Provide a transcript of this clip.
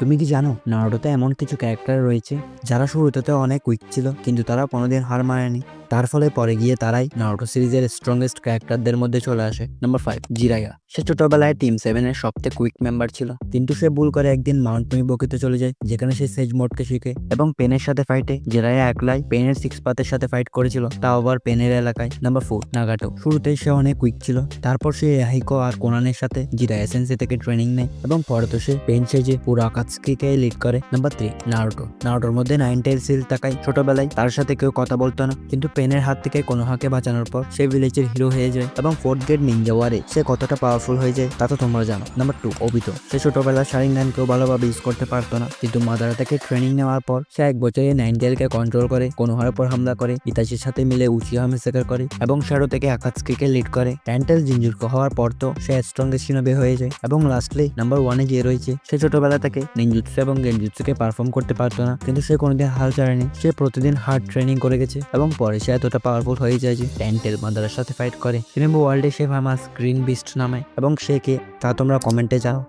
তুমি কি জানো নারুটোতে এমন কিছু ক্যারেক্টার রয়েছে যারা শুরুতে অনেক উইক ছিল কিন্তু তারা কোনোদিন হার মানেনি। তার ফলে পরে গিয়ে তারাই নারুটো সিরিজের স্ট্রংগেস্ট ক্যারেক্টারদের মধ্যে চলে আসে। নাম্বার 5, জিরাইয়া। সে ছোটবেলায় টিম 7 এর সবথেকে কুইক মেম্বার ছিল, কিন্তু সে ভুল করে একদিন মাউন্ট মিবোকিতে চলে যায়, যেখানে সে সেজ মোডকে শিখে এবং পেনের সাথে ফাইটে। জিরাইয়া একলাই পেনের 6 পাতের সাথে ফাইট করেছিল, তাও আবার পেনের এলাকায়। নাম্বার 4, নাগাটো। শুরুতে সে অনেক কুইক ছিল, তারপর সে ইয়াহিকো আর কোনানের সাথে জিরাইয়া সেন্সেই থেকে ট্রেনিং নেয় এবং পরে তো সে পেন সেজে পুরো আকাতসুকিকে লিড করে। Number 3, Naruto. নারুটোর মধ্যে 9 টেইল সিল থাকায় ছোটবেলায় তার সাথে কেউ কথা বলতো না, কিন্তু পেনের হাত থেকে কোনোহাকে বাঁচানোর পর সে ভিলেজের হিরো হয়ে যায় এবং 4th গ্রেড নিনজা ওয়ারে সে কতটা পাওয়ারফুল হয়ে যায় তা তো তোমরা জানো। Number 2, Obito. সে ছোটবেলায় শারিঙ্গান কেউ ভালোভাবে ইউজ করতে পারতো না, কিন্তু মাদারা থেকে ট্রেনিং নেওয়ার পর সে 1 বছরে 9 টেইলকে কন্ট্রোল করে, কোনোহার পর হামলা করে, ইতাচির সাথে মিলে উচিহা মেসাকার করে এবং শ্যাডো থেকে আকাতসুকিকে লিড করে। 10 টেইল জিনজুরকো হওয়ার পর তো সে স্ট্রংগেস্ট শিনোবি হয়ে যায়। এবং লাস্টলি নাম্বার 1 এ যে রয়েছে, সে ছোটবেলা থেকে নিনজুৎসু এবং গেনজুৎসুকে পারফর্ম করতে পারতো না, কিন্তু সে কোনোদিন হাল ছাড়েনি। সে প্রতিদিন হার্ড ট্রেনিং করে গেছে এবং পরে সে এতটা পাওয়ারফুল হয়ে যায় যে 10 টেইল মাদারার সাথে ফাইট করে। শিনোবি ওয়ার্ল্ডে সে ফেমাস গ্রিন বিস্ট নামে। এবং সে কে তা তোমরা কমেন্টে জানাও।